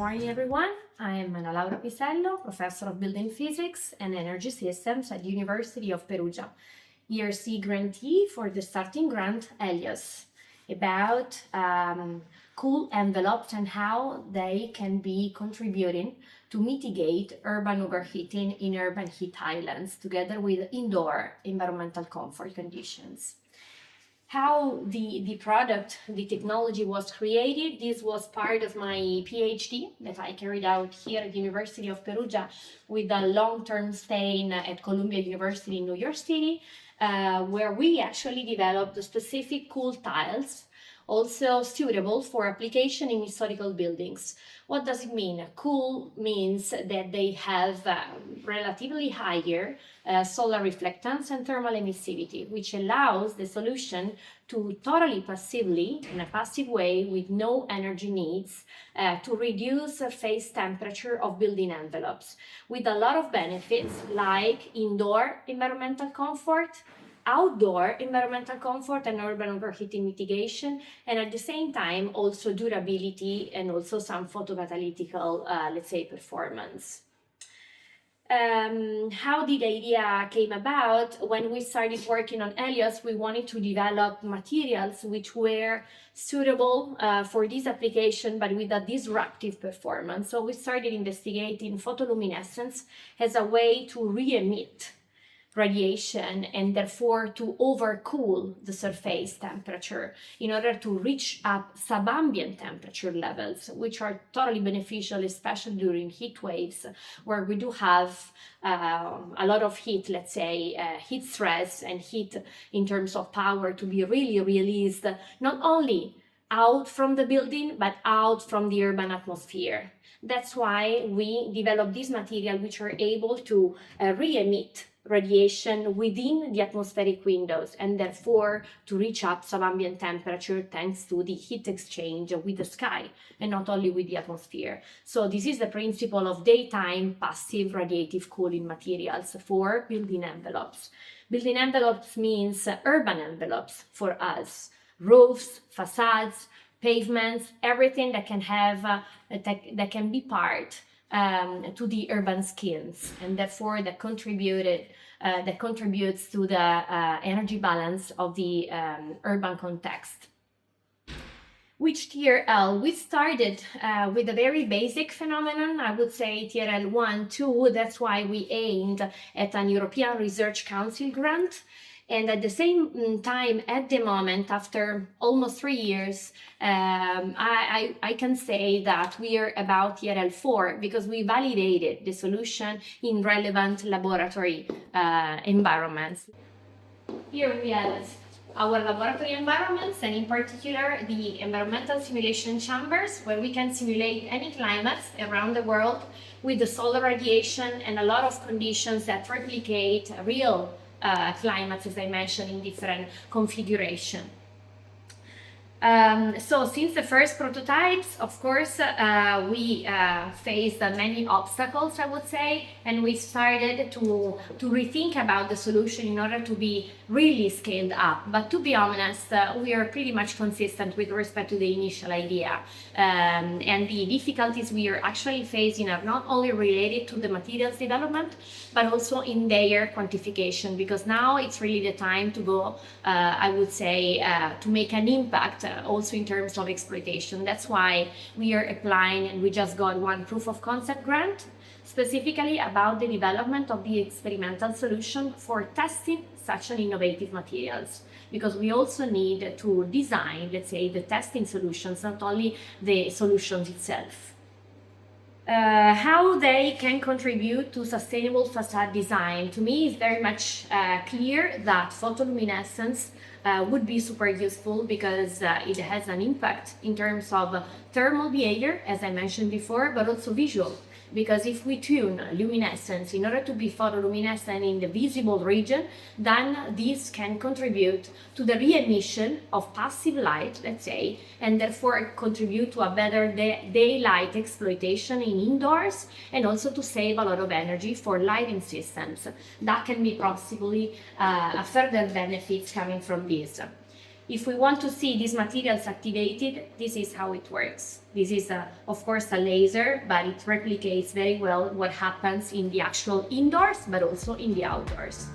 morning, everyone. I am Ana Laura Pisello, Professor of Building Physics and Energy Systems at the University of Perugia, ERC grantee for the starting grant Helios, about cool envelopes and how they can be contributing to mitigate urban overheating in urban heat islands, together with indoor environmental comfort conditions. How the product, the technology was created. This was part of my PhD that I carried out here at the University of Perugia with a long-term stay at Columbia University in New York City, where we actually developed specific cool tiles, also suitable for application in historical buildings. What does it mean? Cool means that they have relatively higher solar reflectance and thermal emissivity, which allows the solution to totally passively, in a passive way with no energy needs, to reduce surface temperature of building envelopes, with a lot of benefits like indoor environmental comfort, outdoor environmental comfort and urban overheating mitigation, and at the same time also durability and also some photocatalytical, performance. How the idea came about? When we started working on Helios, we wanted to develop materials which were suitable for this application, but with a disruptive performance. So we started investigating photoluminescence as a way to re-emit radiation and therefore to overcool the surface temperature in order to reach up subambient temperature levels, which are totally beneficial, especially during heat waves, where we do have a lot of heat, heat stress and heat in terms of power to be really released, not only out from the building, but out from the urban atmosphere. That's why we developed these materials which are able to re-emit radiation within the atmospheric windows and therefore to reach up subambient temperature thanks to the heat exchange with the sky and not only with the atmosphere. So this is the principle of daytime passive radiative cooling materials for building envelopes. Building envelopes means urban envelopes for us, roofs, facades, pavements, everything that can have that can be part to the urban skins, and therefore that contributes to the energy balance of the urban context. Which TRL? We started with a very basic phenomenon, I would say TRL 1, 2, that's why we aimed at an European Research Council grant. And at the same time, at the moment, after almost 3 years, I can say that we are about TRL 4 because we validated the solution in relevant laboratory environments. Here we have our laboratory environments, and in particular the environmental simulation chambers, where we can simulate any climates around the world with the solar radiation and a lot of conditions that replicate real climates, as I mentioned, in different configuration. So since the first prototypes, of course, we faced many obstacles, I would say, and we started to rethink about the solution in order to be really scaled up. But to be honest, we are pretty much consistent with respect to the initial idea. And the difficulties we are actually facing are not only related to the materials development, but also in their quantification, because now it's really the time to go, I would say, to make an impact also in terms of exploitation. That's why we are applying, and we just got one proof of concept grant, specifically about the development of the experimental solution for testing such an innovative materials, because we also need to design, the testing solutions, not only the solutions itself. How they can contribute to sustainable facade design, to me is very much clear that photoluminescence would be super useful because it has an impact in terms of thermal behavior, as I mentioned before, but also visual. Because if we tune luminescence in order to be photoluminescent in the visible region, then this can contribute to the re-emission of passive light, and therefore contribute to a better daylight exploitation in indoors, and also to save a lot of energy for lighting systems. That can be possibly a further benefits coming from this. If we want to see these materials activated, this is how it works. This is, of course, a laser, but it replicates very well what happens in the actual indoors, but also in the outdoors.